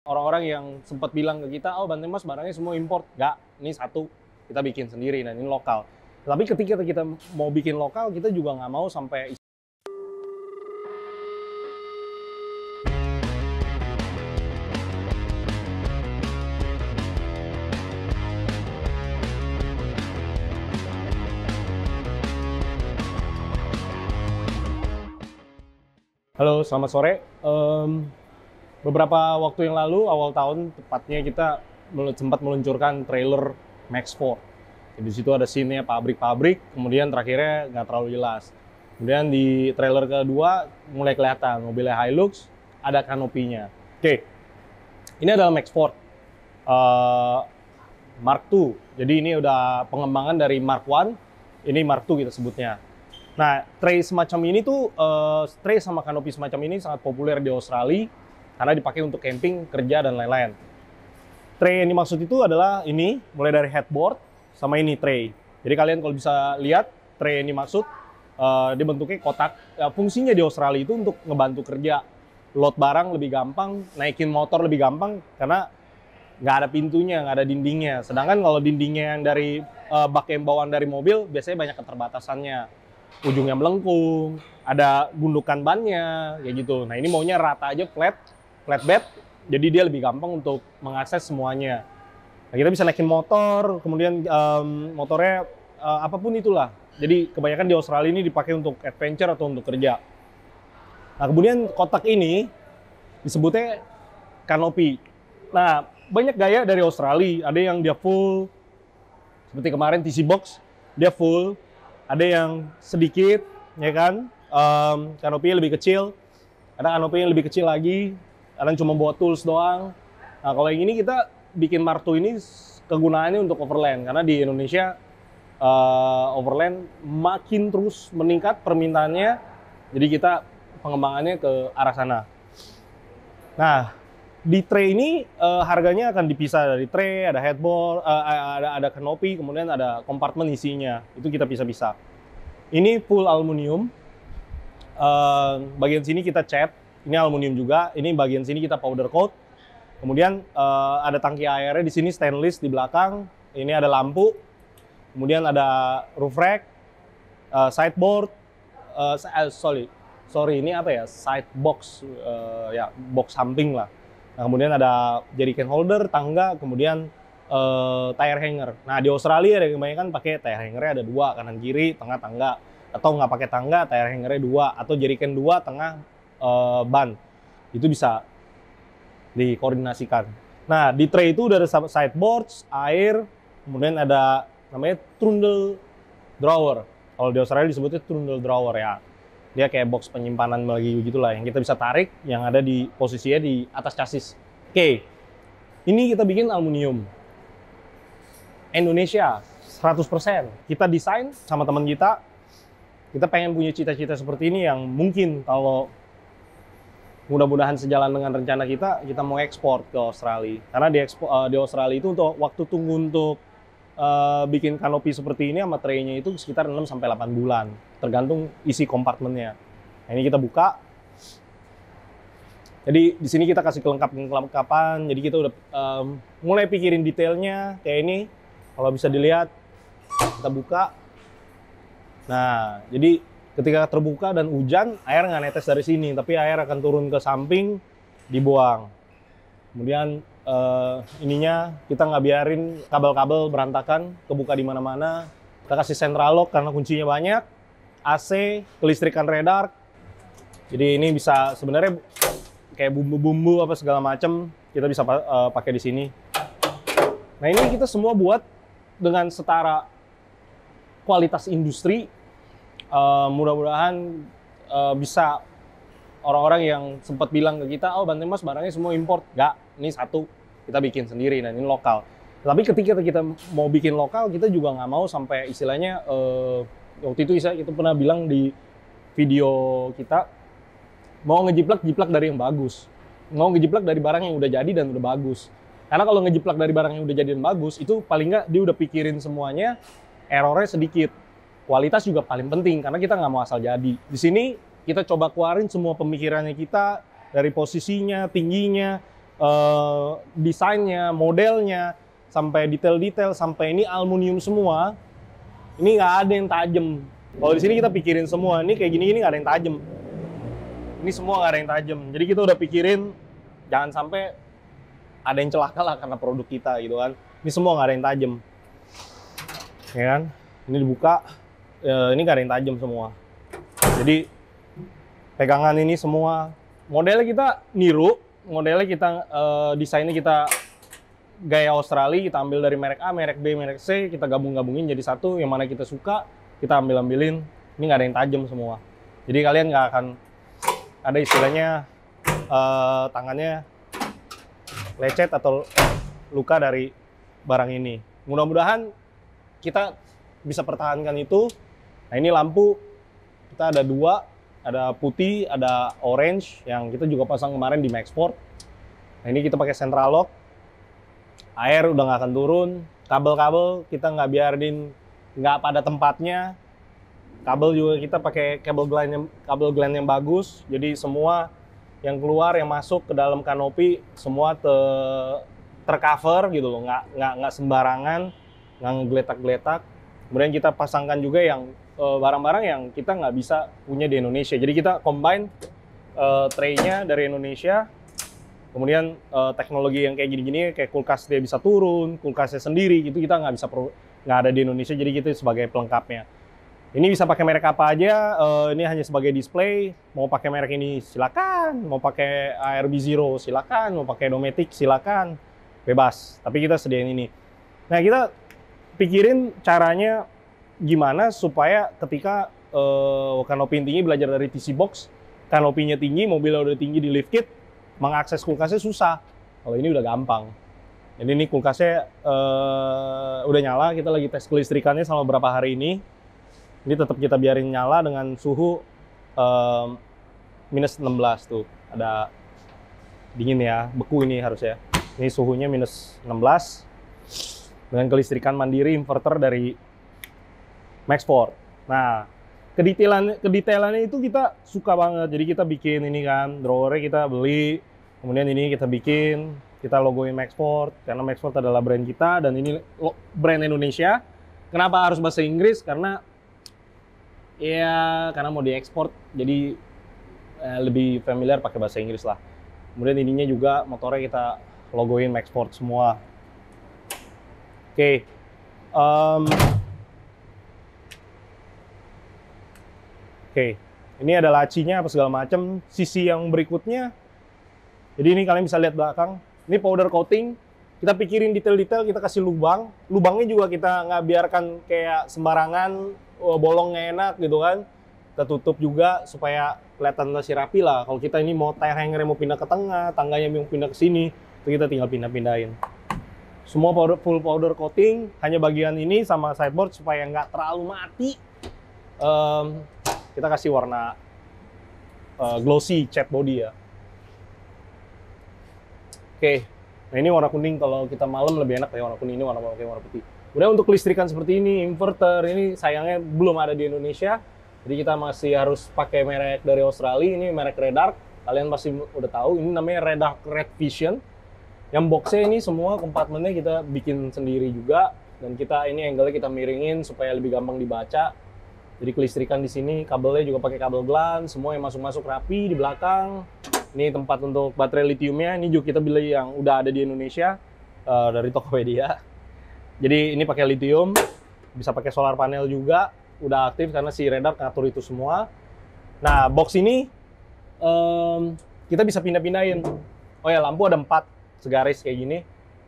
Orang-orang yang sempat bilang ke kita, "Oh, Banteng Mas barangnya semua import." Nggak, ini satu kita bikin sendiri dan ini lokal. Tapi ketika kita mau bikin lokal, kita juga nggak mau sampai. Halo, selamat sore. Beberapa waktu yang lalu, awal tahun tepatnya, kita sempat meluncurkan trailer Max 4. Di situ ada scene-nya pabrik-pabrik, kemudian terakhirnya nggak terlalu jelas. Kemudian di trailer kedua mulai kelihatan mobilnya Hilux, ada kanopinya. Oke, ini adalah Max 4 Mark II. Jadi ini udah pengembangan dari Mark I, ini Mark II kita sebutnya. Nah, tray semacam ini tuh, tray sama kanopi semacam ini sangat populer di Australia karena dipakai untuk camping, kerja, dan lain-lain. Tray yang dimaksud itu adalah ini, mulai dari headboard sama ini tray. Jadi kalian kalau bisa lihat, tray yang dimaksud, dia bentuknya kotak. Fungsinya di Australia itu untuk ngebantu kerja. Load barang lebih gampang, naikin motor lebih gampang, karena nggak ada pintunya, nggak ada dindingnya. Sedangkan kalau dindingnya yang dari bak yang bawaan dari mobil, biasanya banyak keterbatasannya. Ujungnya melengkung, ada gundukan bannya, kayak gitu. Nah, ini maunya rata aja, flat bed, jadi dia lebih gampang untuk mengakses semuanya. Nah, kita bisa naikin motor, kemudian motornya apapun itulah. Jadi kebanyakan di Australia ini dipakai untuk adventure atau untuk kerja. Nah, kemudian kotak ini disebutnya kanopi. Nah, banyak gaya dari Australia, ada yang dia full, seperti kemarin TC Box, dia full. Ada yang sedikit, ya kan, kanopinya lebih kecil, ada kanopi yang lebih kecil lagi, ada yang cuma bawa tools doang. Nah, kalau yang ini kita bikin Mark II ini kegunaannya untuk overland, karena di Indonesia overland makin terus meningkat permintaannya, jadi kita pengembangannya ke arah sana. Nah, di tray ini harganya akan dipisah dari tray, ada headboard, ada kanopi, kemudian ada kompartemen isinya. Itu kita pisah-pisah. Ini full aluminium. Bagian sini kita cat, ini aluminium juga. Ini bagian sini kita powder coat. Kemudian ada tangki airnya di sini stainless di belakang. Ini ada lampu. Kemudian ada roof rack, sideboard. Ini apa ya? Side box, ya box samping lah. Nah, kemudian ada jerrycan holder, tangga, kemudian tire hanger. Nah, di Australia ada kebanyakan pakai tire hangernya ada dua, kanan kiri, tengah tangga. Atau nggak pakai tangga, tire hangernya dua, atau jerrycan dua, tengah ban. Itu bisa dikoordinasikan. Nah, di tray itu udah ada sideboards, air, kemudian ada namanya trundle drawer. Kalau di Australia disebutnya trundle drawer ya. Dia kayak box penyimpanan lagi gitulah, yang kita bisa tarik, yang ada di posisinya di atas chassis. Oke, ini kita bikin aluminium. Indonesia, 100%. Kita desain sama teman kita pengen punya cita-cita seperti ini yang mungkin kalau mudah-mudahan sejalan dengan rencana kita mau ekspor ke Australia. Karena di Australia itu untuk waktu tunggu untuk bikin kanopi seperti ini sama tray-nya itu sekitar 6-8 bulan, tergantung isi kompartemennya. Nah, ini kita buka. Jadi di sini kita kasih kelengkapan. Jadi kita udah mulai pikirin detailnya kayak ini. Kalau bisa dilihat, kita buka. Nah, jadi ketika terbuka dan hujan, air nggak netes dari sini, tapi air akan turun ke samping, dibuang. Kemudian ininya kita nggak biarin kabel-kabel berantakan, kebuka di mana-mana. Kita kasih central lock karena kuncinya banyak. AC, kelistrikan radar. Jadi ini bisa sebenarnya kayak bumbu-bumbu apa segala macam kita bisa pakai di sini. Nah, ini kita semua buat dengan setara kualitas industri. Mudah-mudahan bisa orang-orang yang sempat bilang ke kita, "Oh, Banteng Mas barangnya semua import." Nggak, ini satu kita bikin sendiri dan ini lokal. Tapi ketika kita mau bikin lokal, kita juga nggak mau sampai istilahnya waktu itu kita pernah bilang di video kita, mau ngejiplak dari yang bagus, mau ngejiplak dari barang yang udah jadi dan udah bagus. Karena kalau ngejiplak dari barang yang udah jadi dan bagus, itu paling nggak dia udah pikirin semuanya, errornya sedikit. Kualitas juga paling penting karena kita nggak mau asal jadi. Di sini kita coba keluarin semua pemikirannya kita dari posisinya, tingginya, desainnya, modelnya, sampai detail-detail, sampai ini aluminium semua. Ini nggak ada yang tajam. Kalau di sini kita pikirin semua, ini kayak gini nggak ada yang tajam. Ini semua nggak ada yang tajam. Jadi kita udah pikirin jangan sampai ada yang celaka lah karena produk kita gitu kan. Ini semua nggak ada yang tajam, ya kan? Ini dibuka, ini nggak ada yang tajam semua. Jadi pegangan ini semua modelnya kita niru, modelnya kita desainnya kita gaya Australia, kita ambil dari merek A, merek B, merek C, kita gabung-gabungin jadi satu, yang mana kita suka, kita ambil-ambilin. Ini nggak ada yang tajam semua. Jadi kalian nggak akan ada istilahnya tangannya lecet atau luka dari barang ini. Mudah-mudahan kita bisa pertahankan itu. Nah ini lampu, kita ada dua, ada putih, ada orange, yang kita juga pasang kemarin di Maxport. Nah ini kita pakai central lock. Air udah nggak akan turun, kabel-kabel kita nggak biarin nggak pada tempatnya. Kabel juga kita pakai kabel gland yang bagus, jadi semua yang keluar yang masuk ke dalam kanopi semua tercover gitu loh, nggak sembarangan, nggak ngegeletak-geletak. Kemudian kita pasangkan juga yang barang-barang yang kita nggak bisa punya di Indonesia. Jadi kita combine tray-nya dari Indonesia. Kemudian teknologi yang kayak gini-gini, kayak kulkas dia bisa turun, kulkasnya sendiri gitu, kita nggak ada di Indonesia, jadi kita sebagai pelengkapnya. Ini bisa pakai merek apa aja, ini hanya sebagai display. Mau pakai merek ini silakan, mau pakai ARB Zero silakan, mau pakai Dometic silakan, bebas. Tapi kita sediain ini. Nah kita pikirin caranya gimana supaya ketika kanopi tinggi, belajar dari TC Box, kanopinya tinggi, mobilnya udah tinggi di lift kit, mengakses kulkasnya susah. Kalau ini udah gampang. Jadi ini kulkasnya udah nyala, kita lagi tes kelistrikannya selama beberapa hari ini. Ini tetap kita biarin nyala dengan suhu minus 16 tuh. Ada dingin ya, beku ini harusnya. Ini suhunya minus 16 dengan kelistrikan mandiri inverter dari Maxport. Nah, kedetailannya itu kita suka banget. Jadi kita bikin ini kan, drawernya kita beli, kemudian ini kita bikin, kita logoin Maxport karena Maxport adalah brand kita dan ini brand Indonesia. Kenapa harus bahasa Inggris? Karena mau diekspor, jadi lebih familiar pakai bahasa Inggris lah. Kemudian ininya juga motornya kita logoin Maxport semua. Oke. Oke, ini ada lacinya apa segala macam. Sisi yang berikutnya, jadi ini kalian bisa lihat belakang. Ini powder coating. Kita pikirin detail-detail, kita kasih lubang. Lubangnya juga kita nggak biarkan kayak sembarangan, bolong nggak enak gitu kan. Kita tutup juga supaya kelihatan masih rapi lah. Kalau kita ini mau tire hanger mau pindah ke tengah, tangganya mau pindah ke sini, itu kita tinggal pindah-pindahin. Semua full powder coating, hanya bagian ini sama sideboard supaya nggak terlalu mati. Kita kasih warna glossy cat body ya. Oke, nah ini warna kuning, kalau kita malam lebih enak ya warna kuning, ini warna putih. Kemudian untuk kelistrikan seperti ini, inverter, ini sayangnya belum ada di Indonesia. Jadi kita masih harus pakai merek dari Australia, ini merek Redark. Kalian pasti udah tahu, ini namanya Redark Red Vision. Yang boxnya ini semua kompartemennya kita bikin sendiri juga. Dan kita ini angle-nya kita miringin supaya lebih gampang dibaca. Jadi kelistrikan di sini, kabelnya juga pakai kabel glan, semua yang masuk-masuk rapi di belakang. Ini tempat untuk baterai lithiumnya, ini juga kita beli yang udah ada di Indonesia dari Tokopedia. Jadi ini pakai lithium, bisa pakai solar panel juga, udah aktif karena si Redark ngatur itu semua. Nah, box ini kita bisa pindah-pindahin. Oh ya, lampu ada 4 segaris kayak gini.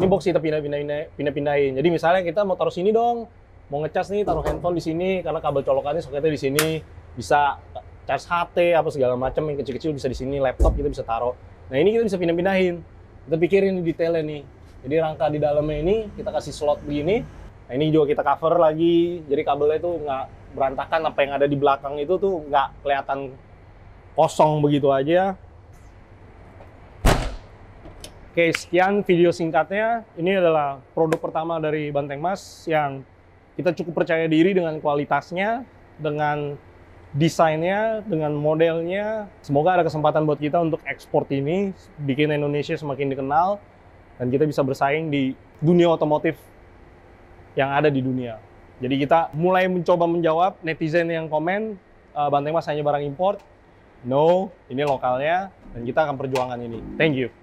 Ini box kita pindah-pindahin. Jadi misalnya kita mau taruh sini dong, mau ngecas nih, taruh handphone di sini karena kabel colokannya soketnya di sini, bisa charge HT apa segala macam yang kecil-kecil bisa di sini, laptop kita bisa taruh. Nah ini kita bisa pindah-pindahin. Kita pikirin detailnya nih. Jadi rangka di dalamnya ini kita kasih slot begini. Nah ini juga kita cover lagi. Jadi kabelnya itu nggak berantakan, apa yang ada di belakang itu tuh nggak kelihatan kosong begitu aja. Oke, sekian video singkatnya. Ini adalah produk pertama dari Banteng Mas yang kita cukup percaya diri dengan kualitasnya, dengan desainnya, dengan modelnya. Semoga ada kesempatan buat kita untuk ekspor ini, bikin Indonesia semakin dikenal, dan kita bisa bersaing di dunia otomotif yang ada di dunia. Jadi kita mulai mencoba menjawab netizen yang komen, Banteng Mas hanya barang import. No, ini lokalnya, dan kita akan perjuangkan ini. Thank you.